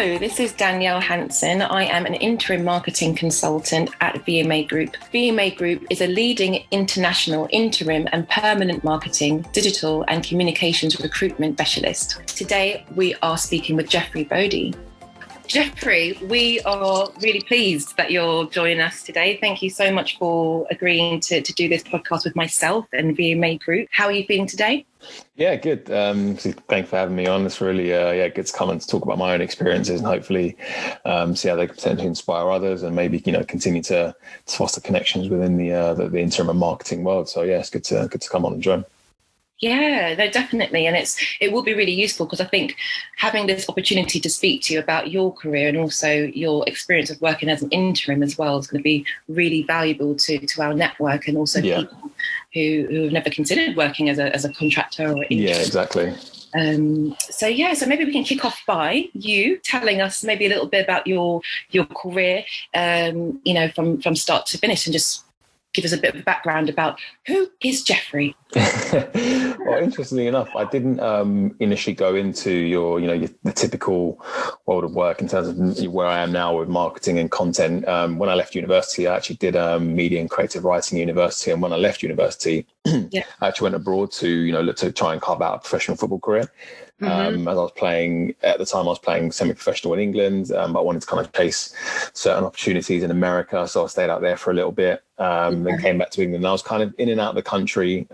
Hello, this is Danielle Hanson. I am an interim marketing consultant at VMAGROUP. VMAGROUP is a leading international interim and permanent marketing, digital and communications recruitment specialist. Today, we are speaking with Jeffrey Boadi. Jeffrey, we are really pleased that you're joining us today. Thank you so much for agreeing to do this podcast with myself and VMAGROUP. How are you feeling today? Yeah, good. Thanks for having me on. It's really good to come and talk about my own experiences and hopefully see how they can potentially inspire others and maybe continue to foster connections within the interim and marketing world. So yeah, it's good to come on and join. Yeah, no, definitely. And it will be really useful because I think having this opportunity to speak to you about your career and also your experience of working as an interim as well is going to be really valuable to our network and also people who have never considered working as a contractor or interim. Yeah, exactly. So maybe we can kick off by you telling us maybe a little bit about your career, from start to finish, and just give us a bit of a background about who is Jeffrey. Well, interestingly enough, I didn't initially go into the typical world of work in terms of where I am now with marketing and content. When I left university, I actually did media and creative writing at university, and when I left university, I actually went abroad to try and carve out a professional football career. As I was playing at the time, I was playing semi-professional in England, but I wanted to kind of chase certain opportunities in America, so I stayed out there for a little bit. Then came back to England. I was kind of in and out of the country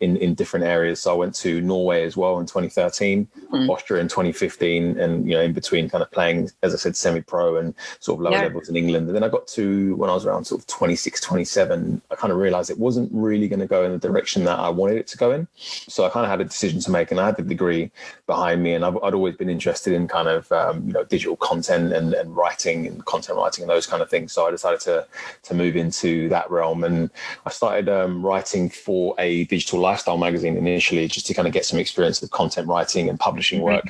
in different areas. So I went to Norway as well in 2013, Austria in 2015, and in between kind of playing, as I said, semi-pro and sort of lower levels in England. And then I got to when I was around sort of 26, 27, I kind of realised it wasn't really going to go in the direction that I wanted it to go in. So I kind of had a decision to make, and I had the degree behind me, and I'd always been interested in kind of digital content and writing and content writing and those kind of things. So I decided to move into that realm, and I started writing for a digital lifestyle magazine initially, just to kind of get some experience with content writing and publishing work.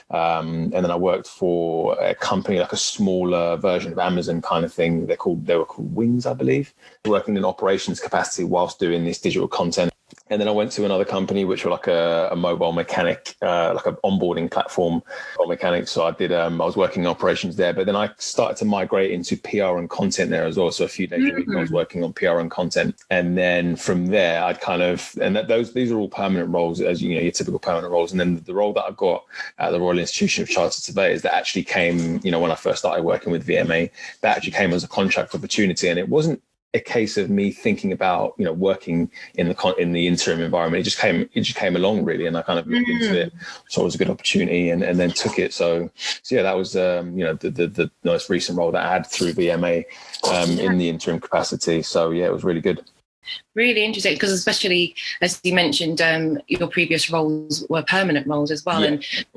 And then I worked for a company, like a smaller version of Amazon kind of thing. They were called Wings, I believe, working in operations capacity whilst doing this digital content. And then I went to another company, which were like a mobile mechanic, like an onboarding platform for mechanics. So I was working in operations there, but then I started to migrate into PR and content there as well. So a few days a week I was working on PR and content. And then from there, these are all permanent roles, as your typical permanent roles. And then the role that I got at the Royal Institution of Chartered Surveyors, that actually came, when I first started working with VMA, that actually came as a contract opportunity. And it wasn't a case of me thinking about working in the interim environment. It just came along really, and I kind of looked into it, so it was a good opportunity, and then took it. So yeah, that was the most recent role that I had through VMA in the interim capacity. So yeah, it was really good. Really interesting, because especially as you mentioned, your previous roles were permanent roles as well,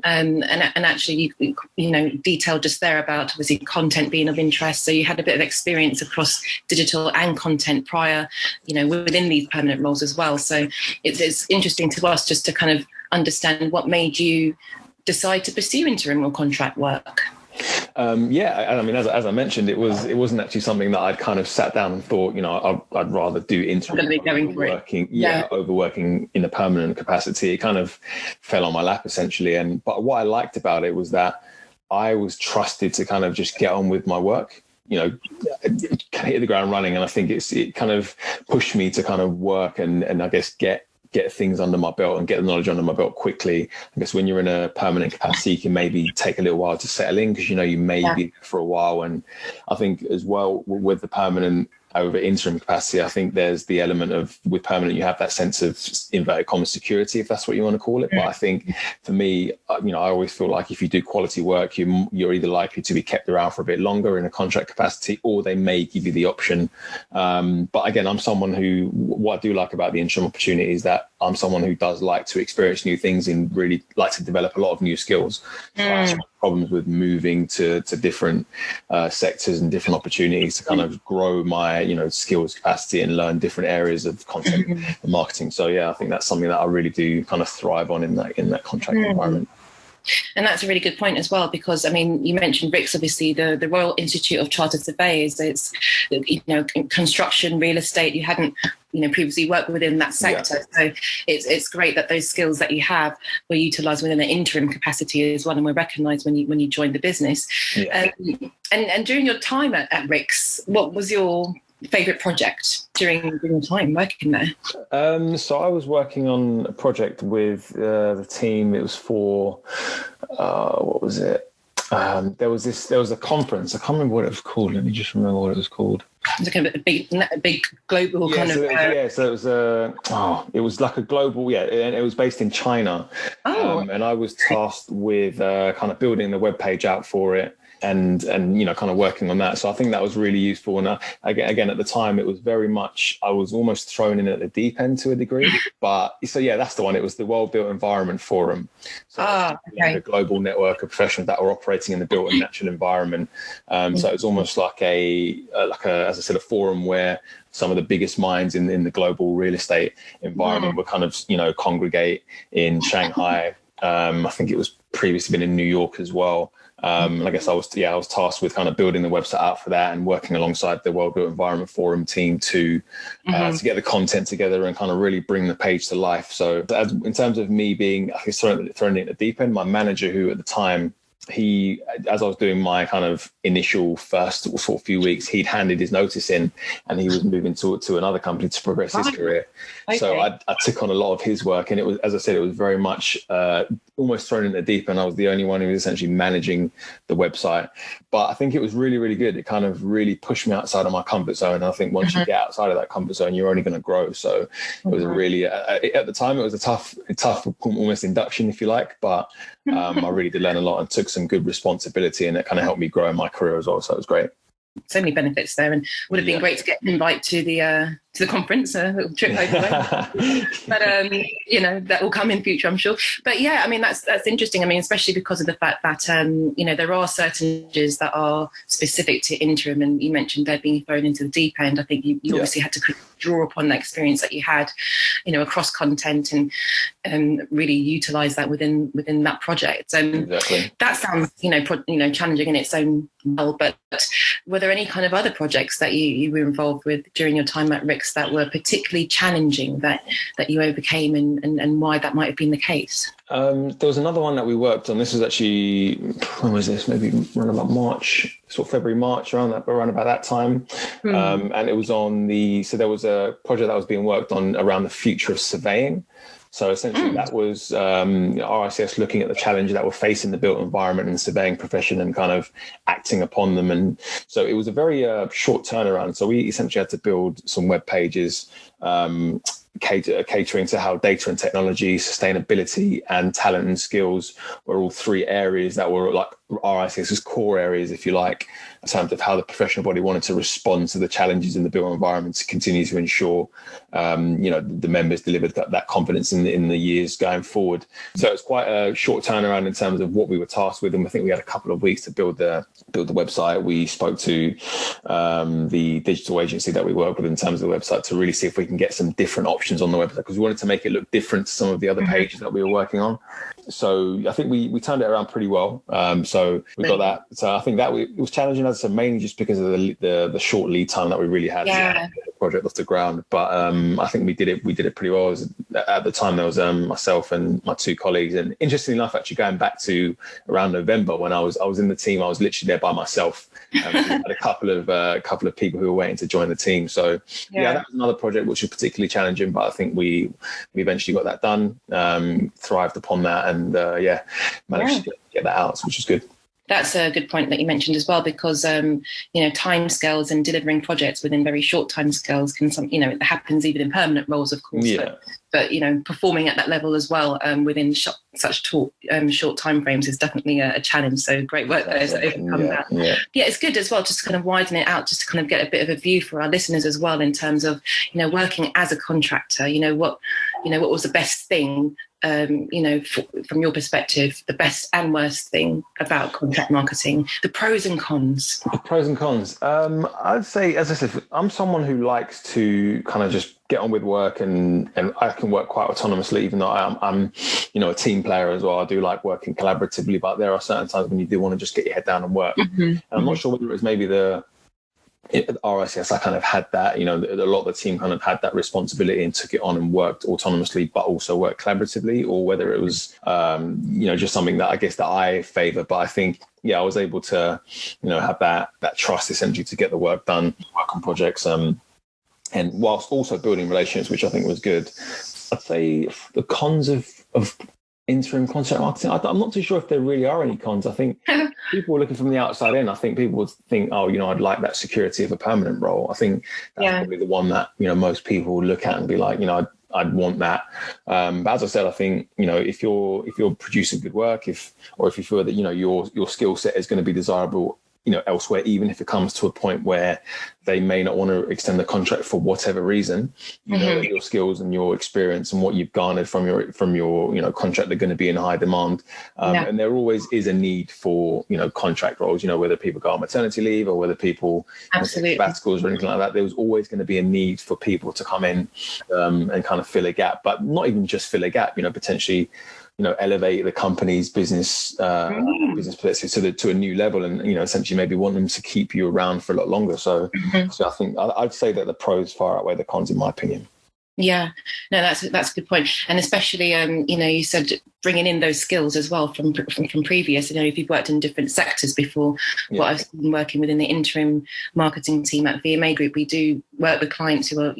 and actually you detailed just there about obviously content being of interest. So you had a bit of experience across digital and content prior, within these permanent roles as well. So it's interesting to us just to kind of understand what made you decide to pursue interim or contract work. I mean, as I mentioned, it wasn't actually something that I'd kind of sat down and thought, I'd rather do interim over working in a permanent capacity. It kind of fell on my lap essentially. But what I liked about it was that I was trusted to kind of just get on with my work, hit the ground running. And I think it kind of pushed me to kind of work and I guess get things under my belt and get the knowledge under my belt quickly. I guess when you're in a permanent capacity, you can maybe take a little while to settle in because you may be there for a while. And I think as well with the permanent over interim capacity, I think there's the element of with permanent, you have that sense of inverted commas security, if that's what you want to call it. But I think for me, I always feel like if you do quality work, you're either likely to be kept around for a bit longer in a contract capacity, or they may give you the option. But again, I'm someone who, what I do like about the interim opportunity is that I'm someone who does like to experience new things and really like to develop a lot of new skills. So I have problems with moving to different sectors and different opportunities to kind of grow my skills capacity and learn different areas of content and marketing. So yeah, I think that's something that I really do kind of thrive on in that contract environment. And that's a really good point as well, because, I mean, you mentioned RICS, obviously, the Royal Institute of Chartered Surveyors. It's, construction, real estate. You hadn't, previously worked within that sector. Yeah. So it's great that those skills that you have were utilised within an interim capacity as well, and were recognised when you joined the business. Yeah. And during your time at RICS, what was your favourite project during your time working there? So I was working on a project with the team. It was for what was it? There was a conference. I can't remember what it was called. Let me just remember what it was called. It was kind of a big global kind of. So it was like a global, and it was based in China. And I was tasked with kind of building the web page out for it. And kind of working on that. So I think that was really useful. And again, at the time, it was very much, I was almost thrown in at the deep end to a degree. But so, that's the one. It was the World Built Environment Forum. So a global network of professionals that were operating in the built and natural environment. So it was almost like as I said, a forum where some of the biggest minds in the global real estate environment were kind of, congregate in Shanghai. I think it was previously been in New York as well. I guess I was tasked with kind of building the website out for that and working alongside the World Built Environment Forum team to get the content together and kind of really bring the page to life. So in terms of me being, I guess, thrown in at the deep end, my manager, who at the time, as I was doing my kind of initial first sort of few weeks, he'd handed his notice in and he was moving to another company to progress his career. Okay. So I took on a lot of his work, and it was, as I said, it was very much almost thrown in the deep end. I was the only one who was essentially managing the website. But I think it was really, really good. It kind of really pushed me outside of my comfort zone. And I think once you get outside of that comfort zone, you're only going to grow. So it was a really, at the time, it was a tough, almost induction, if you like. But I really did learn a lot and took some good responsibility, and it kind of helped me grow in my career as well. So it was great. So many benefits there, and would have been great to get an invite to the conference, a little trip over there. But that will come in future, I'm sure. But I mean, that's interesting. I mean, especially because of the fact that there are certain challenges that are specific to interim, and you mentioned they're being thrown into the deep end. I think you obviously had to draw upon that experience that you had, across content, and really utilize that within that project. Exactly. That sounds challenging in its own well. But were there any kind of other projects that you were involved with during your time at RICS that were particularly challenging that you overcame, and why that might have been the case? There was another one that we worked on. This was actually, when was this? Maybe around about March, sort of February, March, around about that time. And it was so there was a project that was being worked on around the future of surveying. So essentially that was RICS looking at the challenges that were facing the built environment and surveying profession and kind of acting upon them. And so it was a very short turnaround. So we essentially had to build some web pages, catering to how data and technology, sustainability, and talent and skills were all three areas that were like RICS's core areas, if you like, in terms of how the professional body wanted to respond to the challenges in the built environment to continue to ensure, the members delivered that confidence in the years going forward. So it's quite a short turnaround in terms of what we were tasked with, and I think we had a couple of weeks to build the website. We spoke to the digital agency that we work with in terms of the website to really see if we can get some different options on the website, because we wanted to make it look different to some of the other pages that we were working on. So I think we turned it around pretty well. So we got that. So I think that it was challenging, as I said, mainly just because of the short lead time that we really had to get the project off the ground. But I think we did it pretty well. At the time, there was myself and my two colleagues. And interestingly enough, actually going back to around November when I was in the team, I was literally there by myself. We had a couple of people who were waiting to join the team. So that was another project which was particularly challenging. But I think we eventually got that done, thrived upon that, and managed to get that out, which is good. That's a good point that you mentioned as well, because timescales and delivering projects within very short timescales it happens even in permanent roles, of course. But performing at that level as well within such short timeframes is definitely a challenge. So great work there to overcome that. Yeah, it's good as well, just to kind of widen it out, just to kind of get a bit of a view for our listeners as well in terms of working as a contractor. What was the best thing from your perspective, the best and worst thing about contract marketing, the pros and cons? The pros and cons. I'd say, as I said, I'm someone who likes to kind of just get on with work, and I can work quite autonomously, even though I'm a team player as well. I do like working collaboratively, but there are certain times when you do want to just get your head down and work. Mm-hmm. And I'm not sure whether it was maybe at RICS, I kind of had that, a lot of the team kind of had that responsibility and took it on and worked autonomously, but also worked collaboratively, or whether it was, just something that I guess that I favor. But I think, I was able to, have that trust essentially to get the work done, work on projects, and whilst also building relationships, which I think was good. I'd say the cons of interim contract marketing, I'm not too sure if there really are any cons. I think people looking from the outside in, I think people would think, I'd like that security of a permanent role. I think that's probably the one that, most people look at and be like, I'd want that. But as I said, I think, if you're producing good work, if you feel that, your skill set is going to be desirable, elsewhere, even if it comes to a point where they may not want to extend the contract for whatever reason, know that your skills and your experience and what you've garnered from your contract are going to be in high demand. And there always is a need for, contract roles, whether people go on maternity leave or whether people take sabbaticals or anything like that. There was always going to be a need for people to come in and kind of fill a gap, but not even just fill a gap, potentially elevate the company's business to a new level, and essentially maybe want them to keep you around for a lot longer. So I think I'd say that the pros far outweigh the cons, in my opinion. Yeah, no, that's a good point. And especially, you said bringing in those skills as well from previous, if you've worked in different sectors before. What I've been working within the interim marketing team at VMAGROUP, we do work with clients who are,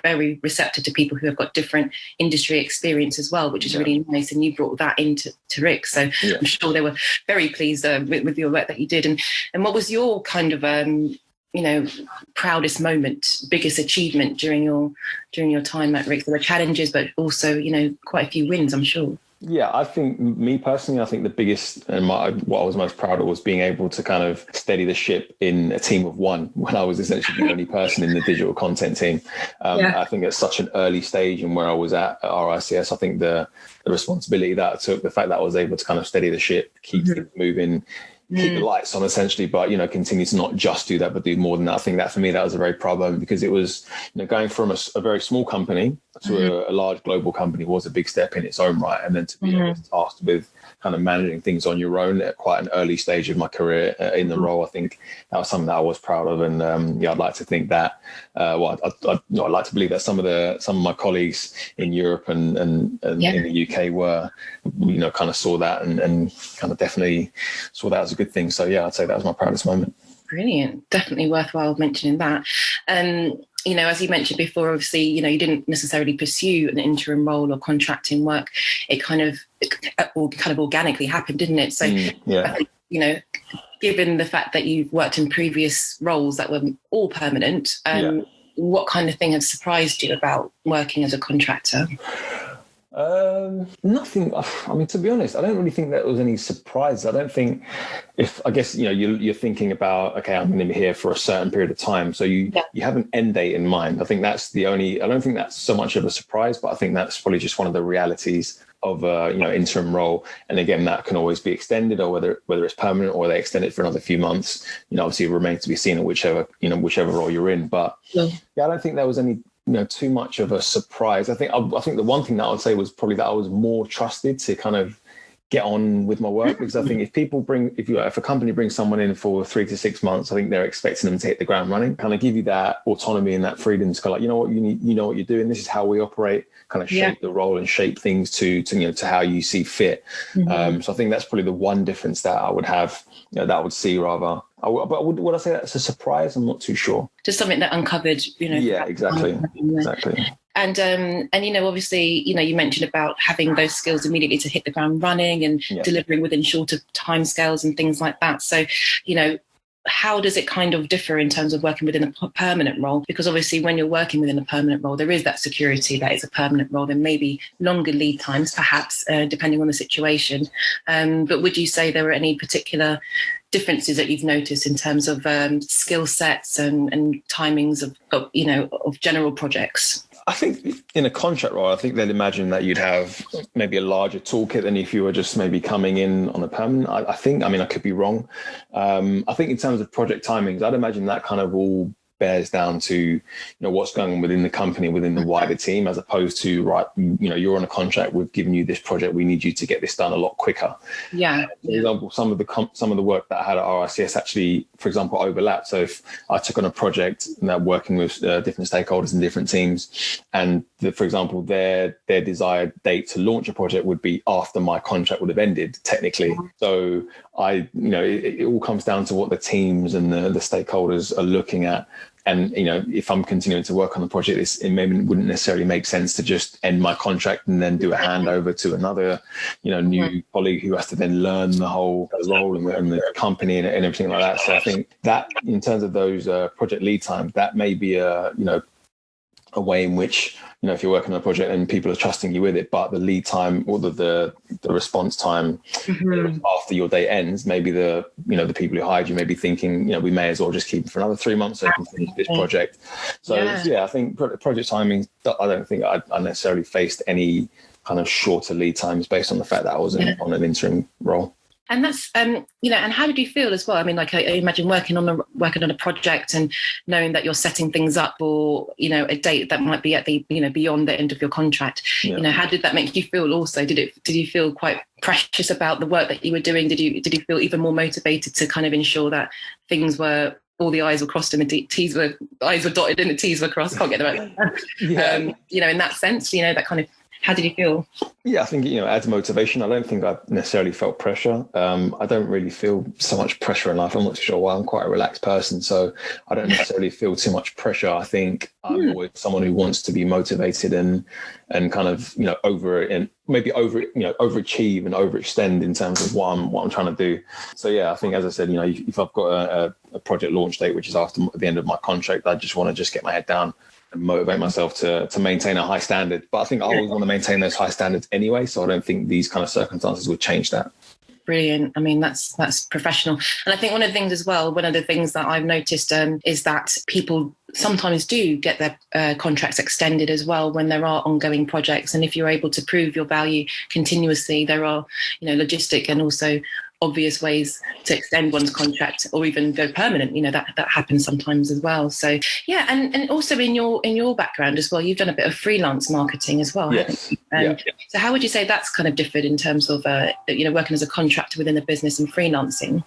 very receptive to people who have got different industry experience as well, which is really nice. And you brought that into Rick. So I'm sure they were very pleased with your work that you did. And what was your kind of, proudest moment, biggest achievement during your time at Rick? There were challenges, but also, quite a few wins, I'm sure. Yeah, I think me personally, I think the biggest and what I was most proud of was being able to kind of steady the ship in a team of one when I was essentially the only person in the digital content team. I think at such an early stage and where I was at RICS, I think the responsibility that I took, the fact that I was able to kind of steady the ship, keep things moving, keep the lights on essentially, but continue to not just do that but do more than that. I think that for me that was a very proud moment, because it was going from a very small company to a large global company was a big step in its own right, and then to be tasked with kind of managing things on your own at quite an early stage of my career in the role, I think that was something that I was proud of. And I'd like to think that I'd like to believe that some of my colleagues in Europe and in the UK were kind of saw that and kind of definitely saw that as a good thing. So I'd say that was my proudest moment. Brilliant. Definitely worthwhile mentioning that. As you mentioned before, obviously, you didn't necessarily pursue an interim role or contracting work. It kind of organically happened, didn't it? So, I think, given the fact that you've worked in previous roles that were all permanent, what kind of thing has surprised you about working as a contractor? Nothing. I mean, to be honest, I don't really think there was any surprise. I don't think you're thinking about, okay, I'm going to be here for a certain period of time. So you have an end date in mind. I think that's I don't think that's so much of a surprise, but I think that's probably just one of the realities of interim role. And again, that can always be extended, or whether it's permanent or they extend it for another few months, obviously it remains to be seen at whichever role you're in. But I don't think there was any too much of a surprise. I think the one thing that I would say was probably that I was more trusted to kind of get on with my work, because I think if a company brings someone in for 3 to 6 months, I think they're expecting them to hit the ground running, kind of give you that autonomy and that freedom to go like, what you need, what you're doing, this is how we operate, kind of shape the role and shape things to how you see fit. So I think that's probably the one difference that I would have, that I would see rather. But would I say that's a surprise? I'm not too sure. Just something that uncovered, Yeah, exactly. And obviously, you mentioned about having those skills immediately to hit the ground running and delivering within shorter timescales and things like that. So, how does it kind of differ in terms of working within a permanent role? Because obviously when you're working within a permanent role, there is that security that it's a permanent role. There may be longer lead times, perhaps, depending on the situation. But would you say there are any particular differences that you've noticed in terms of skill sets and timings of general projects? I think in a contract role, I think they'd imagine that you'd have maybe a larger toolkit than if you were just maybe coming in on a permanent. I mean, I could be wrong. I think in terms of project timings, I'd imagine that kind of all bears down to, what's going on within the company, within the wider team, as opposed to, right, you're on a contract, we've given you this project, we need you to get this done a lot quicker. Yeah. For example, some of the work that I had at RICS actually, for example, overlapped. So if I took on a project and working with different stakeholders and different teams, and for example, their desired date to launch a project would be after my contract would have ended, technically. So it all comes down to what the teams and the stakeholders are looking at. And, if I'm continuing to work on the project, it maybe wouldn't necessarily make sense to just end my contract and then do a handover to another, new colleague who has to then learn the whole role and the company and everything like that. So I think that in terms of those project lead times, that may be a way in which, if you're working on a project and people are trusting you with it, but the lead time or the response time after your day ends, maybe the people who hired you may be thinking, we may as well just keep it for another 3 months so we can finish this project. So I think project timing, I don't think I necessarily faced any kind of shorter lead times based on the fact that I was on an interim role. And that's, and how did you feel as well? I mean, like I imagine working on a project and knowing that you're setting things up for, a date that might be at the, beyond the end of your contract. Yeah. How did that make you feel also? Did you feel quite precious about the work that you were doing? Did you feel even more motivated to kind of ensure that things were, all the I's were crossed and the I's were dotted and the T's were crossed? Can't get the right. In that sense, that kind of, how did you feel? Yeah, I think, adds motivation. I don't think I necessarily felt pressure. I don't really feel so much pressure in life. I'm not too sure why. I'm quite a relaxed person, so I don't necessarily feel too much pressure. I think I'm always someone who wants to be motivated and kind of, overachieve and overextend in terms of what I'm trying to do. So yeah, I think, as I said, if I've got a project launch date, which is after the end of my contract, I just want to get my head down and motivate myself to maintain a high standard. But I think I always want to maintain those high standards anyway, so I don't think these kind of circumstances would change that. Brilliant. I mean, that's professional. And I think one of the things as well, one of the things that I've noticed is that people sometimes do get their contracts extended as well when there are ongoing projects. And if you're able to prove your value continuously, there are, logistic and also obvious ways to extend one's contract or even go permanent. That happens sometimes as well. So yeah, and also in your background as well, you've done a bit of freelance marketing as well. Yes. So how would you say that's kind of differed in terms of working as a contractor within a business and freelancing?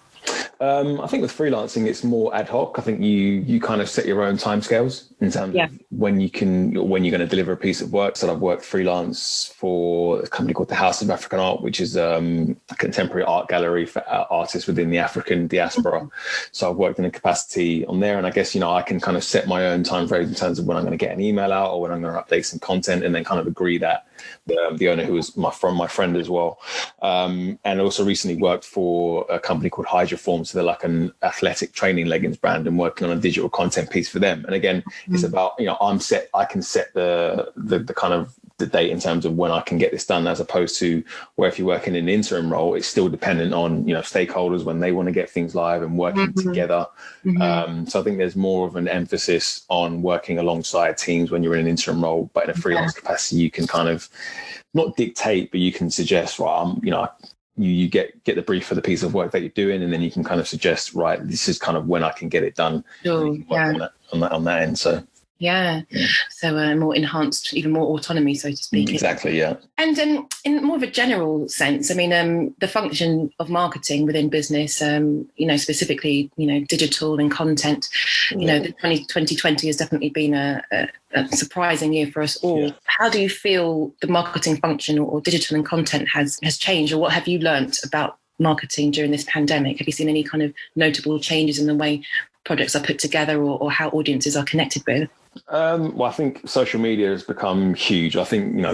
I think with freelancing, it's more ad hoc. I think you kind of set your own timescales in terms of when you're going to deliver a piece of work. So I've worked freelance for a company called the House of African Art, which is a contemporary art gallery for artists within the African diaspora. So I've worked in a capacity on there, and I guess I can kind of set my own time frames in terms of when I'm going to get an email out or when I'm going to update some content, and then kind of agree that the owner, who was my friend as well, and also recently worked for a company called Hydroform. So they're like an athletic training leggings brand, and working on a digital content piece for them. And again, it's about, I can set the kind of the date in terms of when I can get this done, as opposed to where if you're working in an interim role, it's still dependent on, stakeholders when they want to get things live and working together. So I think there's more of an emphasis on working alongside teams when you're in an interim role, but in a freelance capacity, you can kind of not dictate, but you can suggest, well, you get the brief for the piece of work that you're doing, and then you can kind of suggest, right, this is kind of when I can get it done. Sure, on that end. So so more enhanced, even more autonomy, so to speak. Exactly, yeah. And in more of a general sense, I mean, the function of marketing within business, specifically, digital and content, the 2020 has definitely been a surprising year for us all. Yeah. How do you feel the marketing function or digital and content has changed, or what have you learnt about marketing during this pandemic? Have you seen any kind of notable changes in the way projects are put together or how audiences are connected with? Well, I think social media has become huge. I think,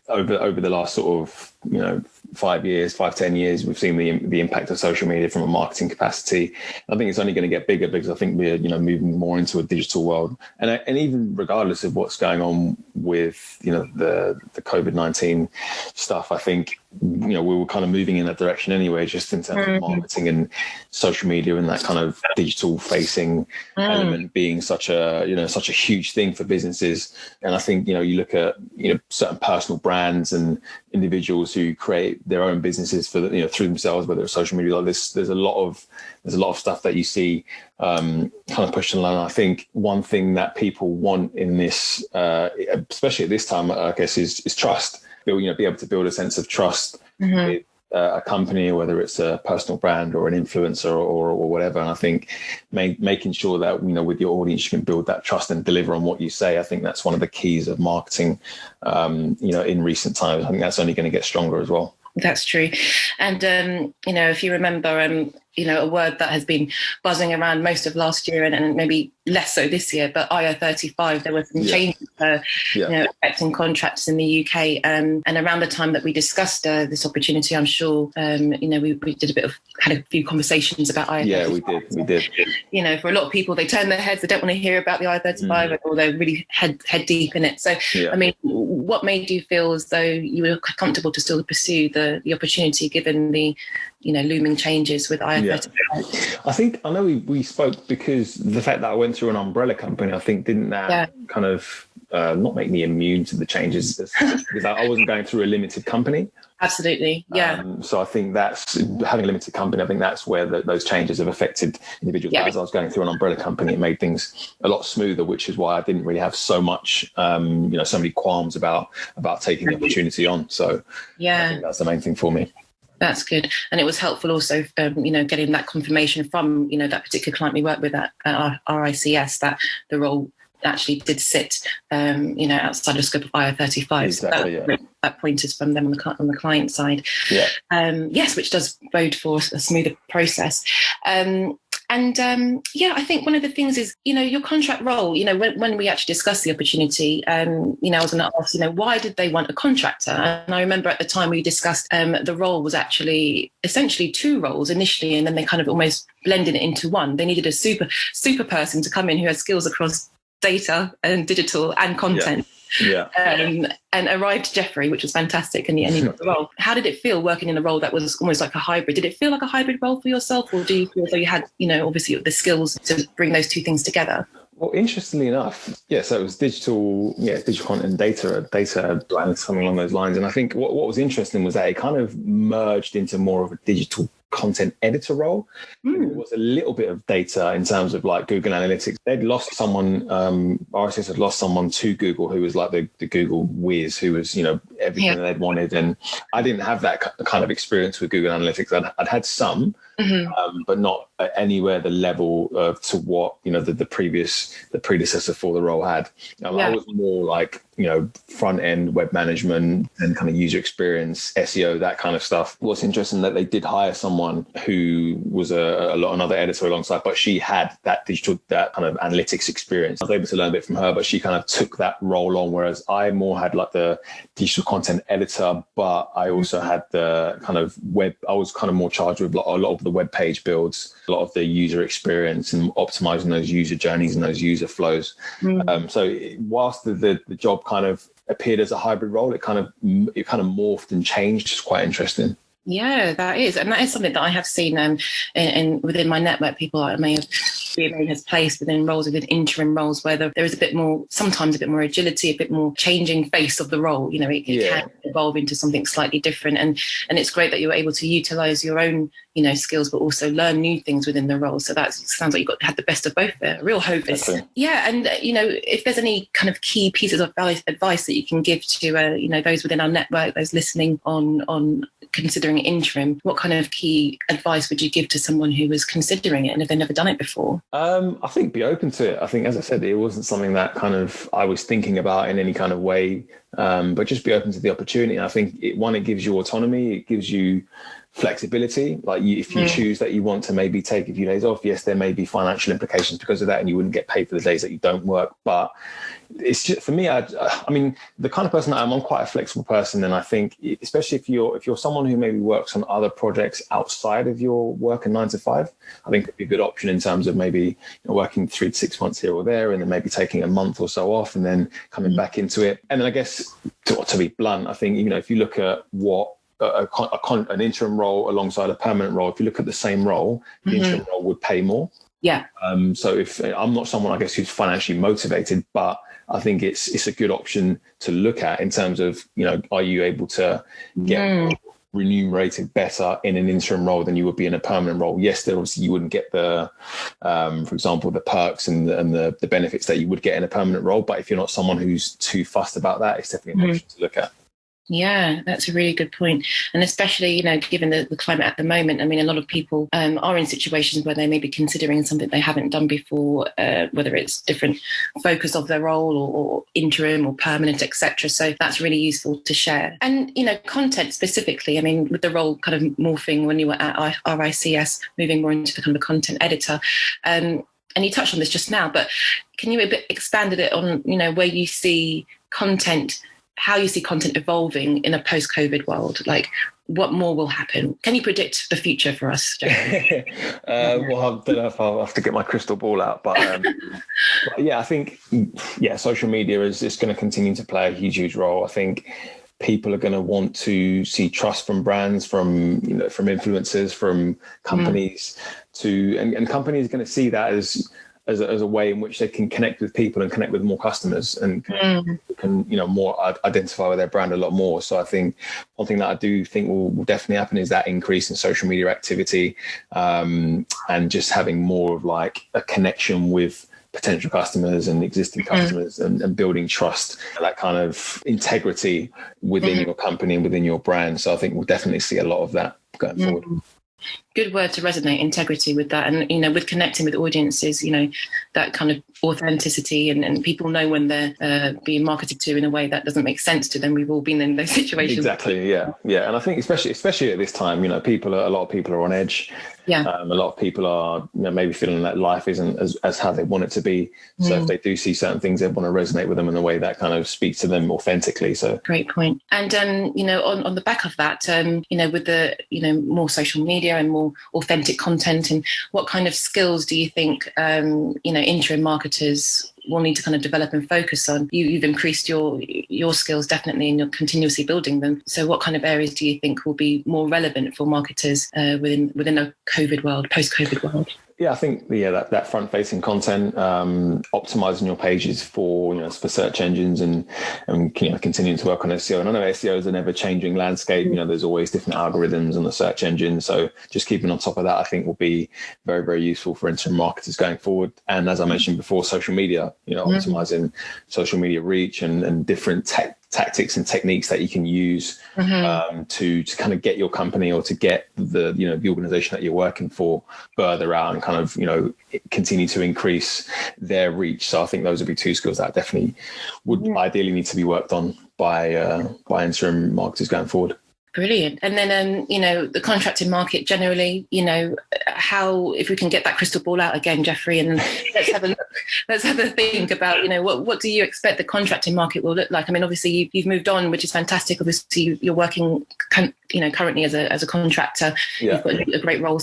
over the last sort of, 10 years, we've seen the impact of social media from a marketing capacity. I think it's only going to get bigger because I think we're, moving more into a digital world. And even regardless of what's going on with, the COVID-19 stuff, I think we were kind of moving in that direction anyway, just in terms of marketing and social media and that kind of digital facing element being such a huge thing for businesses. And I think, you look at, certain personal brands and individuals who create their own businesses for through themselves, whether it's social media like this, there's a lot of stuff that you see kind of pushed along. I think one thing that people want in this, especially at this time, I guess, is trust. Be able to build a sense of trust with a company, whether it's a personal brand or an influencer or whatever. And I think making sure that, with your audience, you can build that trust and deliver on what you say. I think that's one of the keys of marketing, in recent times. I think that's only going to get stronger as well. That's true. And, if you remember, a word that has been buzzing around most of last year and maybe less so this year, but IR35, there were some changes affecting contractors in the UK. And around the time that we discussed this opportunity, I'm sure, we did had a few conversations about IR35. Yeah, we did. For a lot of people, they turn their heads, they don't want to hear about the IR35 or they're really head deep in it. So, I mean, what made you feel as though you were comfortable to still pursue the opportunity given the looming changes with IR35? I know we spoke because the fact that I went through an umbrella company, I think, didn't that kind of not make me immune to the changes because I wasn't going through a limited company. Absolutely, yeah. So I think that's having a limited company. I think that's where those changes have affected individuals. As I was going through an umbrella company, it made things a lot smoother, which is why I didn't really have so much, so many qualms about taking the opportunity on. So I think that's the main thing for me. That's good. And it was helpful also, getting that confirmation from, that particular client we worked with at RICS that the role actually did sit, outside the scope of IR35. Exactly, so that pointers from them on the client side. Yeah. Yes, which does bode for a smoother process. I think one of the things is, your contract role, when we actually discussed the opportunity, I was going to ask, why did they want a contractor? And I remember at the time we discussed the role was actually essentially two roles initially, and then they kind of almost blended it into one. They needed a super person to come in who has skills across data and digital and content. Yeah. And arrived Jeffrey, which was fantastic, and he got the role. How did it feel working in a role that was almost like a hybrid? Did it feel like a hybrid role for yourself, or do you feel as though you had, obviously the skills to bring those two things together? Well, interestingly enough, so it was digital content and data and something along those lines. And I think what was interesting was that it kind of merged into more of a digital content editor role. It was a little bit of data in terms of like Google Analytics. They'd lost someone, RSS had lost someone to Google who was like the Google whiz, who was, everything they'd wanted. And I didn't have that kind of experience with Google Analytics. I'd had some, but not anywhere the level to what, the predecessor for the role had. I was more like, front end web management and kind of user experience, SEO, that kind of stuff. What's interesting that they did hire someone who was another editor alongside, but she had that kind of analytics experience. I was able to learn a bit from her, but she kind of took that role on, whereas I more had like the digital content editor, but I also had the kind of web, I was kind of more charged with a lot of the web page builds, a lot of the user experience and optimizing those user journeys and those user flows. So whilst the job kind of appeared as a hybrid role, it kind of morphed and changed. It's quite interesting. Yeah, that is. And that is something that I have seen within my network, people I may have VMA has placed within roles, within interim roles, where there is sometimes a bit more agility, a bit more changing face of the role. It can evolve into something slightly different. And it's great that you're able to utilize your own, skills, but also learn new things within the role. So that sounds like you had the best of both there. A real Hovis. Exactly. Yeah. And, if there's any kind of key pieces of advice that you can give to, those within our network, those listening on considering interim, what kind of key advice would you give to someone who was considering it and if they've never done it before? I think be open to it. I think, as I said, it wasn't something that kind of I was thinking about in any kind of way, but just be open to the opportunity. And I think it gives you autonomy. It gives you flexibility. Like if you choose that you want to maybe take a few days off, yes, there may be financial implications because of that, and you wouldn't get paid for the days that you don't work. But it's just, for me, I mean, the kind of person that I'm quite a flexible person. And I think, especially if you're someone who maybe works on other projects outside of your work and 9 to 5, I think it'd be a good option in terms of maybe working 3 to 6 months here or there, and then maybe taking a month or so off and then coming back into it. And then I guess to be blunt, I think, if you look at what an interim role alongside a permanent role, if you look at the same role, the interim role would pay more. Yeah. So if I'm not someone, I guess, who's financially motivated, but I think it's a good option to look at in terms of, are you able to get remunerated better in an interim role than you would be in a permanent role? Yes, there obviously you wouldn't get the, for example, the perks and the benefits that you would get in a permanent role. But if you're not someone who's too fussed about that, it's definitely an option to look at. Yeah, that's a really good point. And especially, given the climate at the moment, I mean, a lot of people are in situations where they may be considering something they haven't done before, whether it's different focus of their role or interim or permanent, etc. So that's really useful to share. And, content specifically, I mean, with the role kind of morphing when you were at RICS, moving more into becoming a content editor. And you touched on this just now, but can you expand it on, where you see content, how you see content evolving in a post-COVID world? Like, what more will happen? Can you predict the future for us, Jeffrey? Well, I don't know if I'll have to get my crystal ball out, but yeah, I think, social media is going to continue to play a huge role. I think people are going to want to see trust from brands, from influencers, from companies and companies are going to see that as a way in which they can connect with people and connect with more customers and can more identify with their brand a lot more. So I think one thing that I do think will definitely happen is that increase in social media activity, and just having more of like a connection with potential customers and existing customers and building trust, that kind of integrity within your company and within your brand. So I think we'll definitely see a lot of that going forward. Good word to resonate, integrity, with that. And, with connecting with audiences, that kind of authenticity and people know when they're being marketed to in a way that doesn't make sense to them. We've all been in those situations. Exactly. Yeah. And I think especially at this time, a lot of people are on edge. Yeah. A lot of people are maybe feeling that life isn't as how they want it to be. So if they do see certain things, they want to resonate with them in a way that kind of speaks to them authentically. So great point. And on the back of that, with the more social media and more authentic content, and what kind of skills do you think interim marketers will need to kind of develop and focus on? You've increased your skills definitely, and you're continuously building them. So what kind of areas do you think will be more relevant for marketers within a COVID world, post-COVID world? Yeah, I think that front-facing content, optimizing your pages for search engines, and continuing to work on SEO. And I know SEO is an ever-changing landscape. There's always different algorithms on the search engine. So just keeping on top of that, I think, will be very, very useful for interim marketers going forward. And as I mentioned before, social media, optimizing social media reach and different tactics and techniques that you can use to kind of get your company or to get the organization that you're working for further out and kind of continue to increase their reach. So I think those would be two skills that definitely would ideally need to be worked on by interim marketers going forward. Brilliant. And then, the contracting market generally, how, if we can get that crystal ball out again, Jeffrey, and let's have a look, let's have a think about, what do you expect the contracting market will look like? I mean, obviously you've moved on, which is fantastic. Obviously you're working, currently as a contractor. Yeah. You've got a great role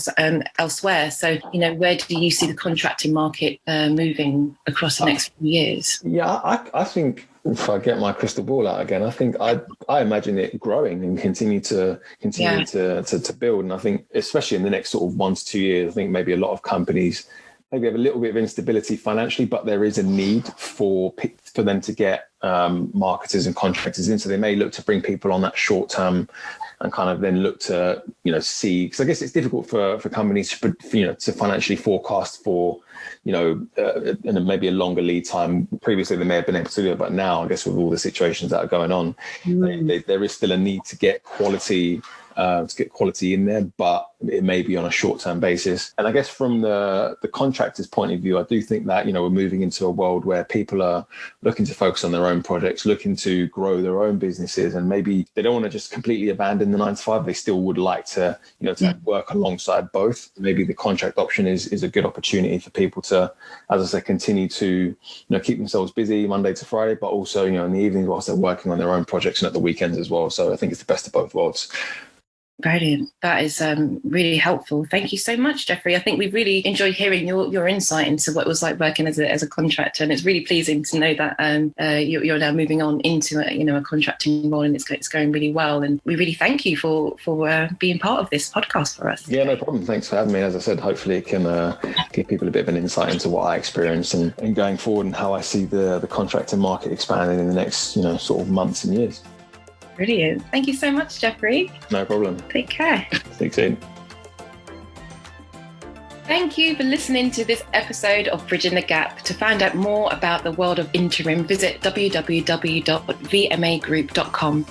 elsewhere. So, where do you see the contracting market moving across the next few years? Yeah, I think, if I get my crystal ball out again, I think I imagine it growing and continue to build. And I think, especially in the next sort of 1 to 2 years, I think maybe a lot of companies maybe have a little bit of instability financially, but there is a need for them to get marketers and contractors in. So they may look to bring people on that short term and kind of then look to see, because I guess it's difficult for companies to financially forecast for and maybe a longer lead time. Previously they may have been able to do it, but now I guess with all the situations that are going on, there is still a need to get quality in there, but it may be on a short-term basis. And I guess from the contractor's point of view, I do think that we're moving into a world where people are looking to focus on their own projects, looking to grow their own businesses, and maybe they don't want to just completely abandon the 9 to 5. They still would like to to work alongside both. Maybe the contract option is a good opportunity for people to, as I said, continue to keep themselves busy Monday to Friday, but also in the evenings whilst they're working on their own projects and at the weekends as well. So I think it's the best of both worlds. Brilliant. That is really helpful. Thank you so much, Jeffrey. I think we really enjoyed hearing your insight into what it was like working as a contractor, and it's really pleasing to know that you're now moving on into a contracting role, and it's going really well. And we really thank you for being part of this podcast for us. Yeah, no problem. Thanks for having me. As I said, hopefully it can give people a bit of an insight into what I experienced and going forward, and how I see the contracting market expanding in the next sort of months and years. Brilliant. Thank you so much, Jeffrey. No problem. Take care. Speak soon. Thank you for listening to this episode of Bridging the Gap. To find out more about the world of interim, visit www.vmagroup.com.